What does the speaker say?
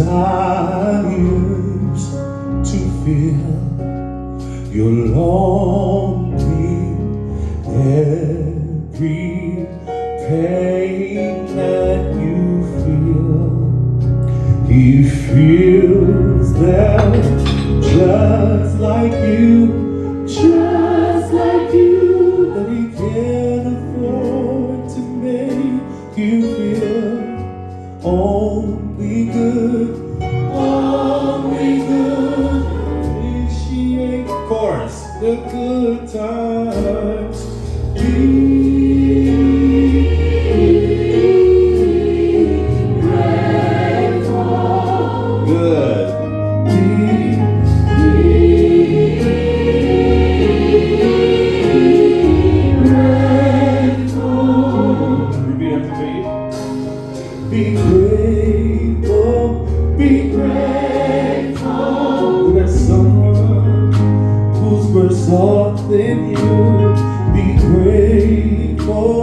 desires to feel your longing, every pain that you feel. He feels them just like you, but he can't afford to make you feel only good. Appreciate, chorus, the good times. Be grateful. Good. Be grateful. Repeat after me. Be grateful. Be grateful. There's someone who's worse off than you. Be grateful.